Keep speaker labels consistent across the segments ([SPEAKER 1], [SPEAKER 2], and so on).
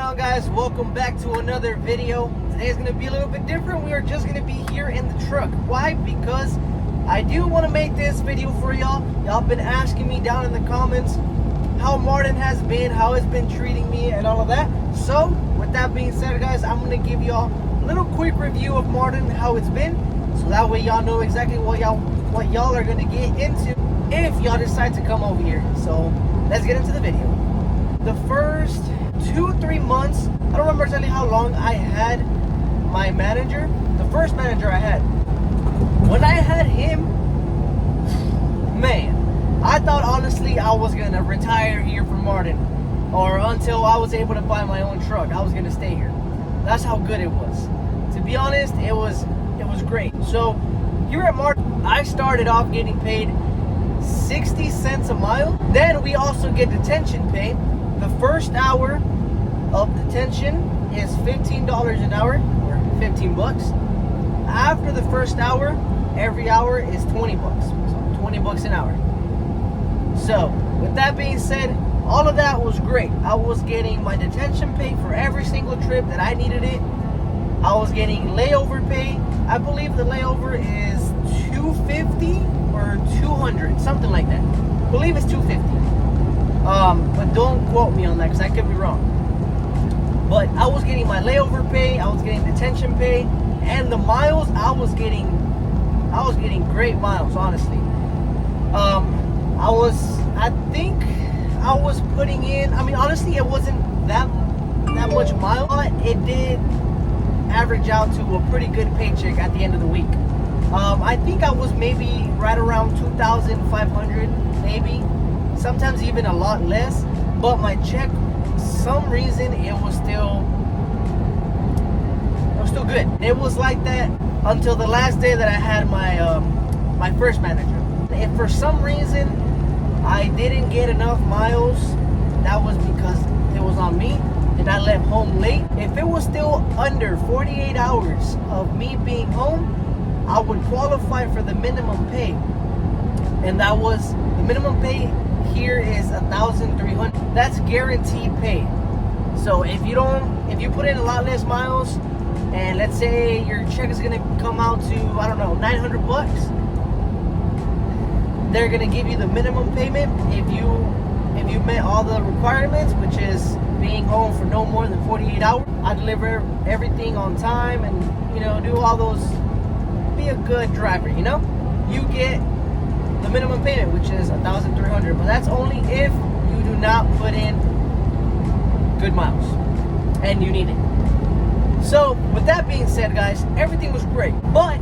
[SPEAKER 1] on, guys? Welcome back to another video. Today's gonna be a little bit different. We are just gonna be here in the truck. Why? Because I do want to make this video for y'all. Y'all been asking me down in the comments how Marten has been, how it's been treating me and all of that. So with that being said, guys, I'm gonna give y'all a little quick review of Marten, how it's been, so that way y'all know exactly what y'all are gonna get into if y'all decide to come over here. So let's get into the video. The first 2-3 months, I don't remember exactly how long I had my manager. The first manager I had, when I had him, man, I thought honestly I was gonna retire here from Marten, or until I was able to buy my own truck. I was gonna stay here. That's how good it was. To be honest, it was great. So here at Marten, I started off getting paid 60 cents a mile. Then we also get detention pay. The first hour of detention is $15 an hour, or 15 bucks. After the first hour, every hour is 20 bucks. So 20 bucks an hour. So with that being said, all of that was great. I was getting my detention pay for every single trip that I needed it. I was getting layover pay. I believe the layover is $250 or $200, something like that. I believe it's $250. But don't quote me on that because I could be wrong. But I was getting my layover pay, I was getting detention pay, and the miles I was getting great miles, honestly. I think I was putting in, I mean, honestly, it wasn't that much mile, but it did average out to a pretty good paycheck at the end of the week. I think I was maybe right around 2,500, maybe. Sometimes even a lot less, but my check, some reason it was still good. It was like that until the last day that I had my first manager. If for some reason I didn't get enough miles, that was because it was on me and I left home late. If it was still under 48 hours of me being home, I would qualify for the minimum pay, and that was the minimum pay here is $1,300. That's guaranteed pay. So if you put in a lot less miles, and let's say your check is gonna come out to, I don't know, 900 bucks, they're gonna give you the minimum payment if you met all the requirements, which is being home for no more than 48 hours. I deliver everything on time, and do all those, be a good driver. You get the minimum payment, which is $1,300, but that's only if you do not put in good miles and you need it. So with that being said, guys, everything was great, but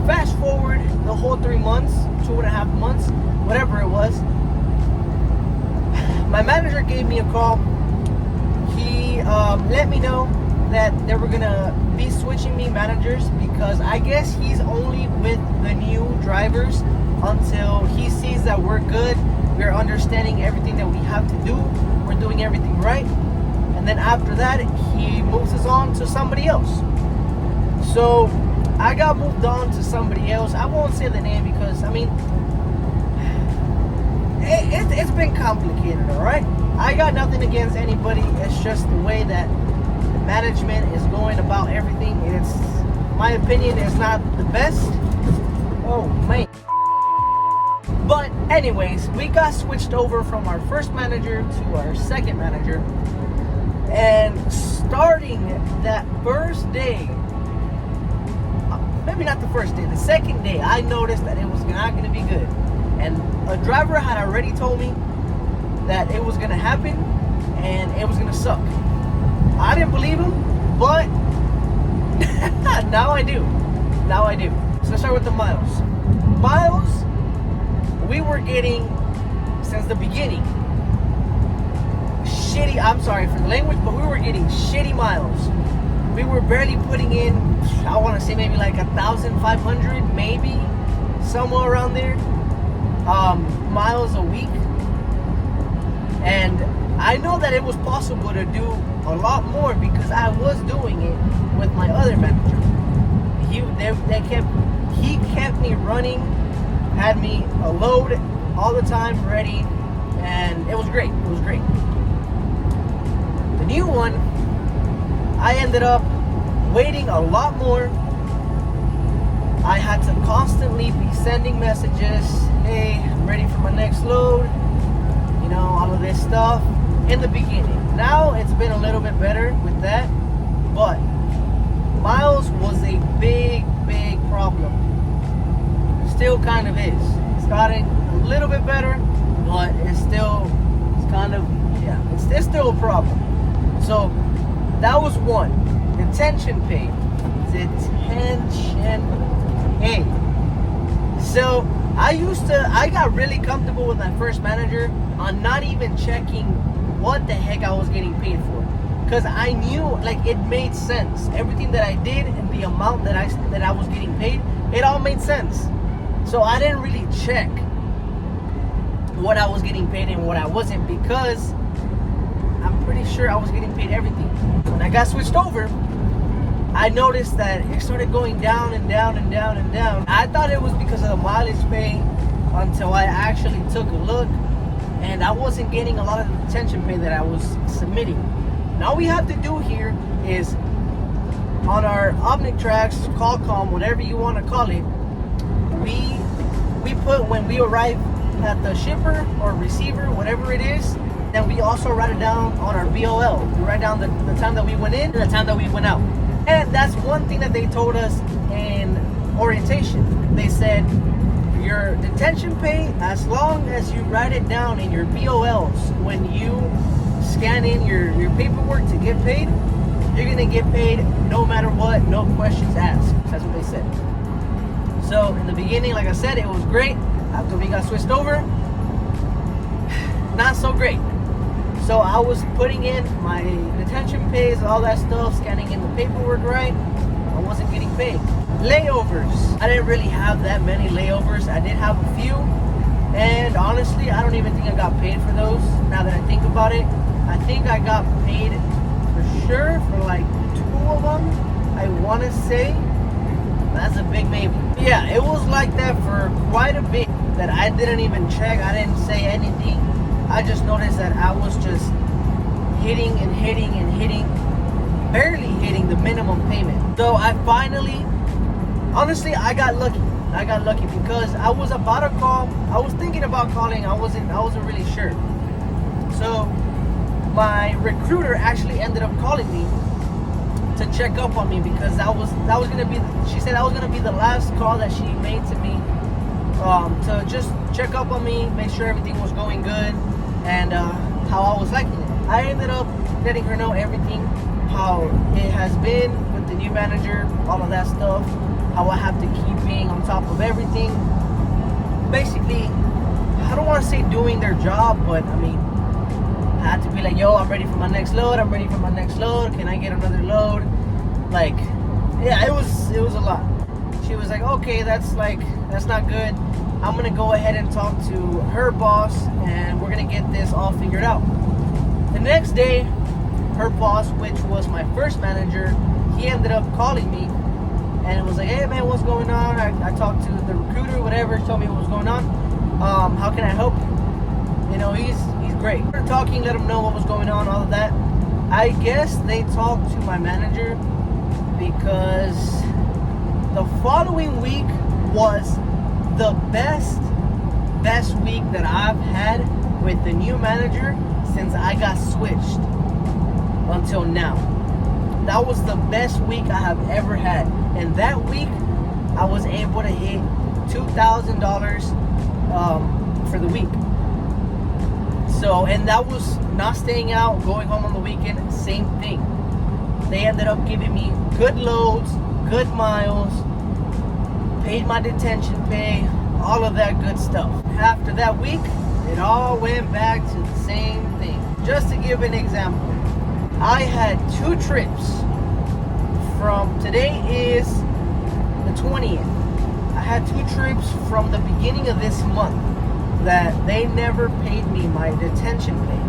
[SPEAKER 1] fast forward the whole 3 months, 2.5 months, whatever it was, my manager gave me a call. He let me know that they were gonna be switching me managers, because I guess he's only with the new drivers until he sees that we're good, we're understanding everything that we have to do, we're doing everything right, and then after that he moves us on to somebody else. So I got moved on to somebody else. I won't say the name because, I mean, it's been complicated, all right? I got nothing against anybody. It's just the way that the management is going about everything. It's, my opinion, is not the best. Oh man. But anyways, we got switched over from our first manager to our second manager, and starting that first day, maybe not the first day, the second day, I noticed that it was not going to be good. And a driver had already told me that it was going to happen and it was going to suck. I didn't believe him, but now I do. So let's start with the miles. Miles, we were getting, since the beginning, shitty, I'm sorry for the language, but we were getting shitty miles. We were barely putting in, I want to say maybe like 1,500, maybe, somewhere around there, miles a week. And I know that it was possible to do a lot more because I was doing it with my other manager. He kept me running, had me a load all the time ready, and it was great. The new one, I ended up waiting a lot more. I had to constantly be sending messages, hey, I'm ready for my next load, you know, all of this stuff in the beginning. Now it's been a little bit better with that, but miles was a big problem. Still kind of is. It's gotten a little bit better, but it's kind of, yeah, it's still a problem. So that was one. Detention pay. Detention pay. So I got really comfortable with my first manager on not even checking what the heck I was getting paid for, because I knew, like, it made sense. Everything that I did and the amount that I was getting paid, it all made sense. So I didn't really check what I was getting paid and what I wasn't, because I'm pretty sure I was getting paid everything. When I got switched over, I noticed that it started going down and down and down and down. I thought it was because of the mileage pay until I actually took a look, and I wasn't getting a lot of the detention pay that I was submitting. And all we have to do here is, on our Omnitrax, Qualcomm, whatever you want to call it, we put when we arrive at the shipper or receiver, whatever it is, then we also write it down on our BOL. We write down the time that we went in and the time that we went out. And that's one thing that they told us in orientation. They said, your detention pay, as long as you write it down in your BOLs, when you scan in your paperwork to get paid, you're gonna get paid no matter what, no questions asked. That's what they said. So in the beginning, like I said, it was great. After we got switched over, not so great. So I was putting in my detention pays, all that stuff, scanning in the paperwork right. I wasn't getting paid. Layovers. I didn't really have that many layovers. I did have a few. And honestly, I don't even think I got paid for those. Now that I think about it, I think I got paid for sure for like 2 of them. I want to say. That's a big maybe. Yeah, it was like that for quite a bit that I didn't even check. I didn't say anything. I just noticed that I was just hitting and hitting and hitting, barely hitting the minimum payment. So I finally, honestly, I got lucky. I got lucky because I was about to call. I was thinking about calling. I wasn't really sure. So my recruiter actually ended up calling me to check up on me, because that was gonna be, she said that was gonna be the last call that she made to me, to just check up on me, make sure everything was going good, and how I was liking it. I ended up letting her know everything, how it has been with the new manager, all of that stuff, how I have to keep being on top of everything. Basically, I don't want to say doing their job, but I mean, I had to be like, yo, I'm ready for my next load. I'm ready for my next load. Can I get another load? Like, yeah, it was a lot. She was like, okay, that's not good. I'm gonna go ahead and talk to her boss, and we're gonna get this all figured out. The next day, her boss, which was my first manager, he ended up calling me, and it was like, hey man, what's going on? I talked to the recruiter, whatever, told me what was going on. How can I help you? You know, he's great. We were talking, let him know what was going on, all of that. I guess they talked to my manager because the following week was the best week that I've had with the new manager since I got switched until now. That was the best week I have ever had. And that week, I was able to hit $2,000 for the week. So, and that was not staying out, going home on the weekend, same thing. They ended up giving me good loads, good miles, paid my detention pay, all of that good stuff. After that week, it all went back to the same thing. Just to give an example, I had 2 trips from, today is the 20th. I had 2 trips from the beginning of this month that they never paid me my detention pay.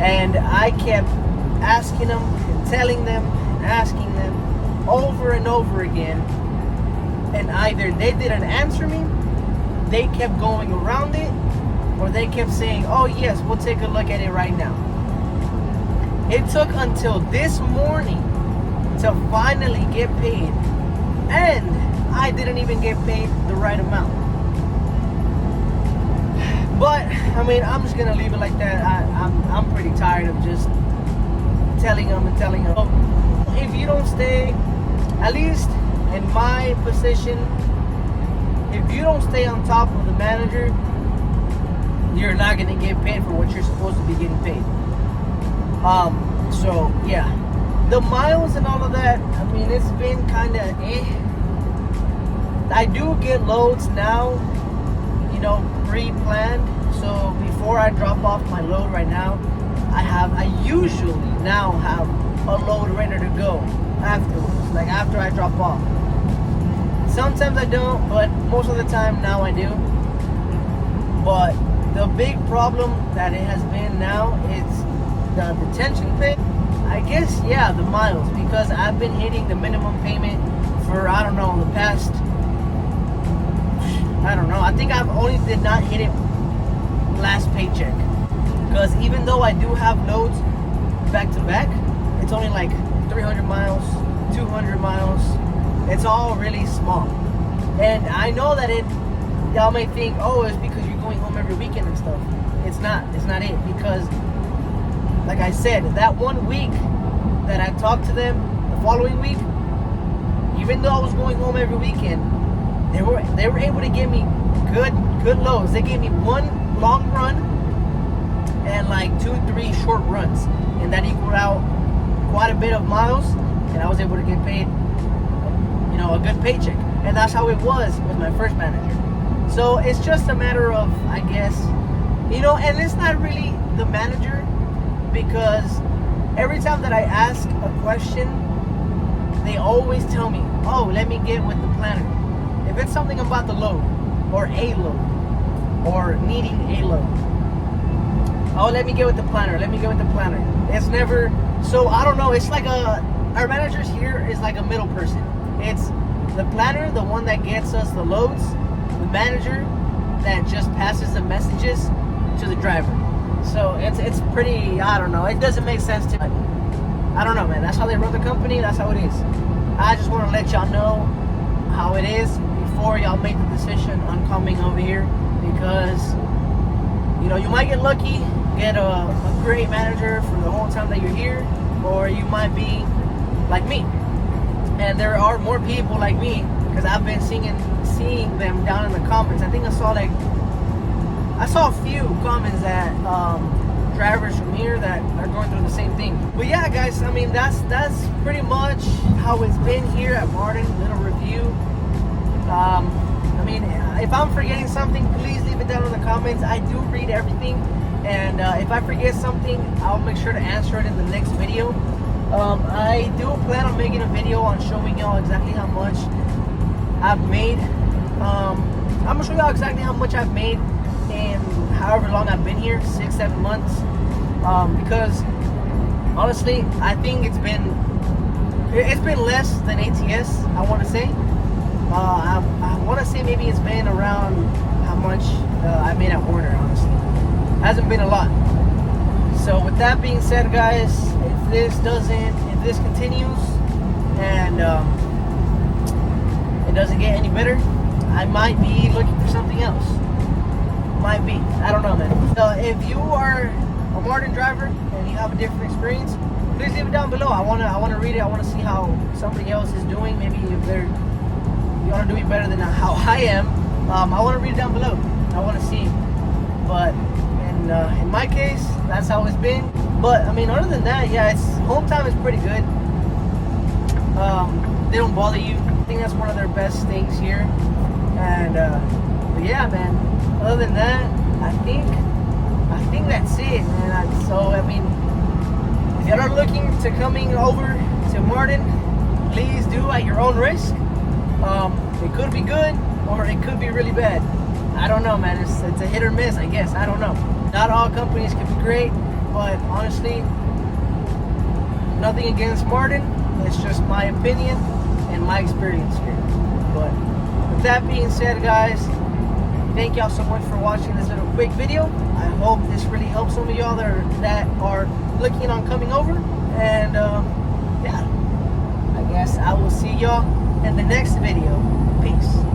[SPEAKER 1] And I kept asking them and telling them and asking them over and over again. And either they didn't answer me, they kept going around it, or they kept saying, oh yes, we'll take a look at it right now. It took until this morning to finally get paid, and I didn't even get paid the right amount. But I mean, I'm just gonna leave it like that. I'm pretty tired of just telling them. If you don't stay, at least in my position, if you don't stay on top of the manager, you're not gonna get paid for what you're supposed to be getting paid. So yeah, the miles and all of that, I mean, it's been kind of I do get loads now, pre-planned. So before I drop off my load right now, I usually now have a load ready to go afterwards, like after I drop off. Sometimes I don't, but most of the time now I do. But the big problem that it has been now is the detention fee. I guess, yeah, the miles, because I've been hitting the minimum payment for, I don't know, the past, I don't know, I think I've only did not hit it last paycheck. Because even though I do have loads back to back, it's only like 300 miles, 200 miles. It's all really small. And I know that y'all may think, oh, it's because you're going home every weekend and stuff. It's not it. Because, like I said, that 1 week that I talked to them, the following week, even though I was going home every weekend, they were able to give me good loads. They gave me one long run and like 2-3 short runs, and that equaled out quite a bit of miles, and I was able to get paid, a good paycheck. And that's how it was with my first manager. So it's just a matter of, I guess, and it's not really the manager, because every time that I ask a question, they always tell me, oh, let me get with the planner. If it's something about the load, or a load, or needing a load, oh, let me get with the planner, It's never, so I don't know, it's like our managers here is like a middle person. It's the planner, the one that gets us the loads, the manager that just passes the messages to the driver. So it's pretty, I don't know, it doesn't make sense to me. I don't know, man, that's how they run the company, that's how it is. I just want to let y'all know how it is before y'all make the decision on coming over here, because you might get lucky, get a great manager for the whole time that you're here, or you might be like me. And there are more people like me, because I've been seeing them down in the comments. I think I saw a few comments that drivers from here that are going through the same thing. But yeah, guys, I mean, that's pretty much how it's been here at Marten. Little review. I mean, if I'm forgetting something, please leave it down in the comments. I do read everything, and if I forget something, I'll make sure to answer it in the next video. I do plan on making a video on showing y'all exactly how much I've made. I'm gonna show y'all exactly how much I've made in however long I've been here, 6-7 months. Because honestly, I think it's been less than ATS. I want to say. I want to say maybe it's been around how much I made at Warner. Honestly, hasn't been a lot. So with that being said, guys, if this continues and it doesn't get any better, I might be looking for something else. Might be. I don't know, man. So if you are a Marten driver and you have a different experience, please leave it down below. I wanna read it. I wanna see how somebody else is doing. Maybe if you wanna do it better than how I am. I wanna read it down below. I wanna see. But in my case, that's how it's been. But I mean, other than that, yeah, home time is pretty good. They don't bother you. I think that's one of their best things here. And but yeah, man. Other than that, I think that's it, man. So I mean, if y'all are looking to coming over to Marten, please do at your own risk. It could be good, or it could be really bad. I don't know, man. It's a hit or miss, I guess. I don't know. Not all companies can be great, but honestly, nothing against Marten. It's just my opinion and my experience here. But with that being said, guys, thank y'all so much for watching this little quick video. I hope this really helps some of y'all that are looking on coming over. And yeah, I guess I will see y'all in the next video. Peace.